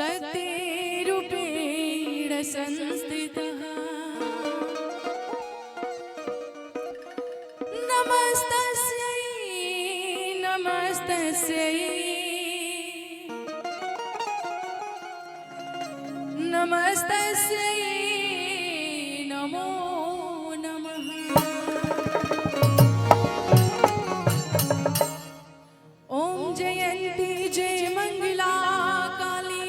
सत्यरूपेण संस्थितः नमस्तस्यै नमस्तस्यै नमस्तस्यै नमो नमः। ओम जयंती जय मंगला काली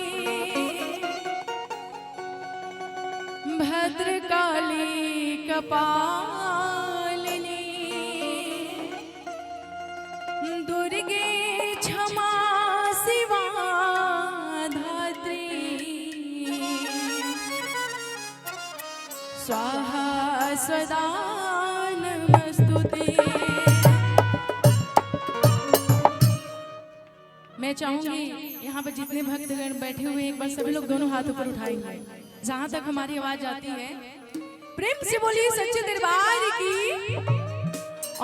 भद्रकाली कपालिनी दुर्गे क्षमा शिवा धात्री स्वाहा सदा नमस्तुते। मैं चाहूंगी यहाँ पर जितने भक्तगण बैठे हुए हैं एक बार सभी लोग दोनों हाथ ऊपर उठाएंगे जहां तक हमारी आवाज आती है। प्रेम से बोलिए सच्चे दरबार की।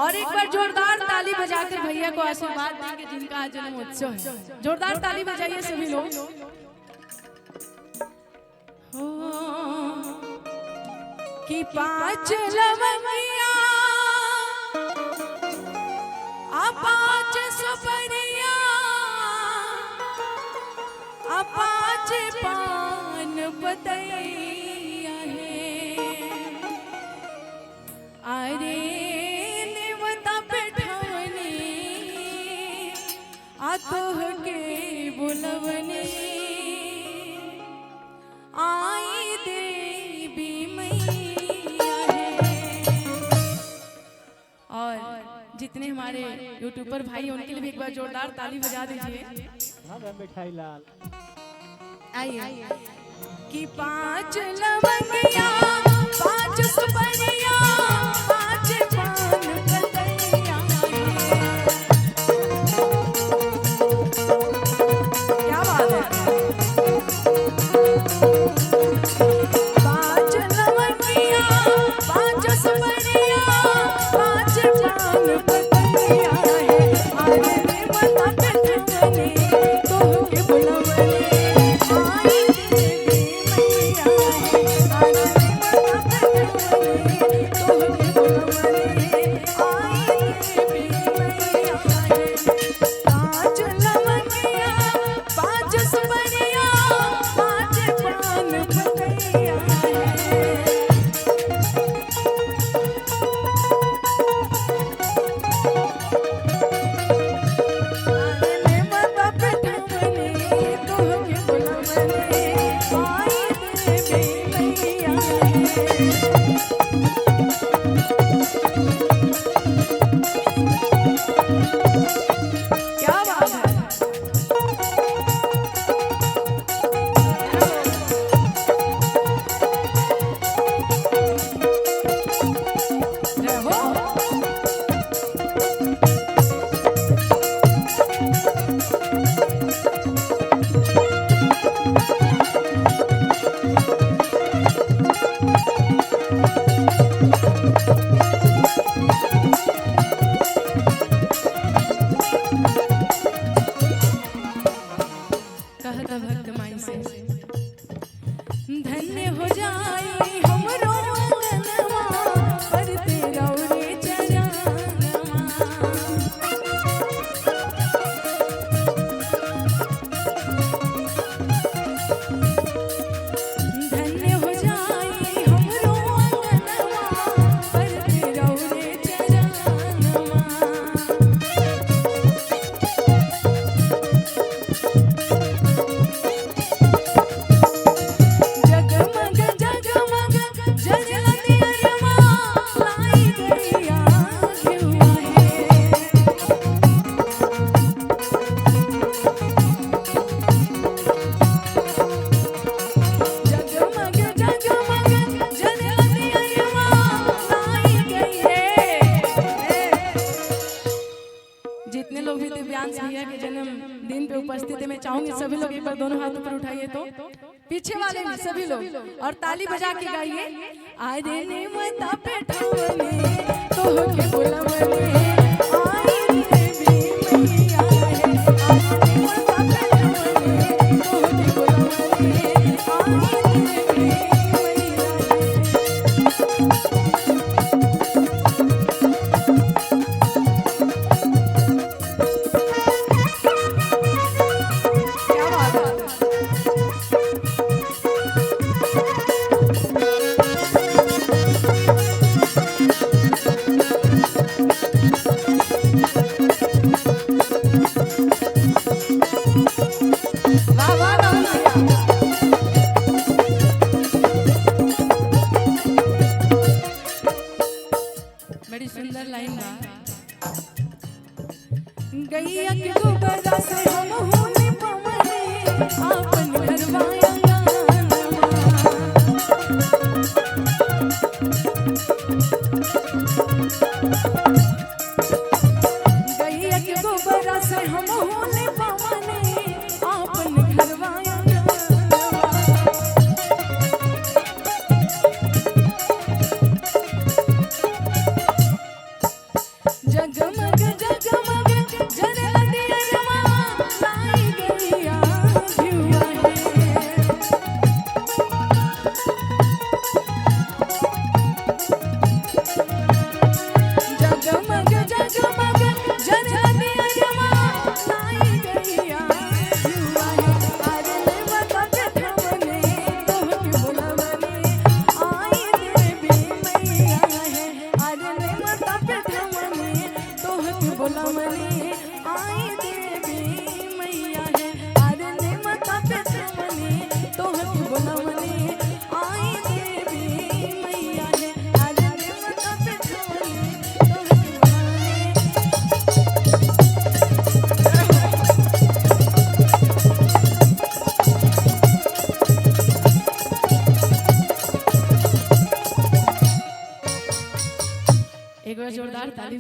और एक बार जोरदार ताली बजाकर भैया को आशीर्वाद देंगे जिनका आज जन्मोत्सव है। जोरदार ताली बजाइए सभी लोग। कि पांच लवंगिया पांच सुपरिया पांच पान पतैया है। अरे नेवता बैठवनी आतोह के बुलवनी आई देवी मैया है। और जितने हमारे यूट्यूबर भाई उनके लिए भी एक बार जोरदार ताली बजा दीजिए। मिठाई लाल आइए कि पांच लवंगिया पांच सुपरिया पांच पान पतैया क्या बात है। पांच लवंगिया पांच सुपरिया पांच पान पतैया अरे नेवता बैठवनी तोह के बुलवनी धन्य हो जाए हमरो अंगनवा पर तेरा रे चरणवा। धन्य हो जाए हमरो अंगनवा पर तेरा रे चरणवा। जितने लोग भी दिव्यांश भैया के जन्मदिन पे उपस्थित है मैं चाहूंगी सभी लोग एक बार दोनों हाथ ऊपर उठाइए तो पीछे वाले भी सभी लोग और ताली बजा के गाइए। अरे नेवता बैठवनी तोह के बुलवनी आई देवी मैया है। अरे नेवता बैठवनी तोह के बुलवनी गैया के गोबरा से हम होने पवने आपन घरवा अंगनवा। गैया के गोबरा से हम होने पवने आपन घरवा अंगनवा। जगमग जगमग जरला दियवा लाई गैया भिउआ है। जगमग जगमग जरला दियवा लाई गैया भिउआ है। अरे नेवता के ठवने तोहके बुलवने आई देवी मैया है। अरे नेवता के ठवने तोहके बुलवने आई देवी मैया है। अरे नेवता पे ठवने तोहके बुलवने आई देवी मैया है। अरे नेवता पे ठवने तोहके बुलवने। एक बार जोरदार ताली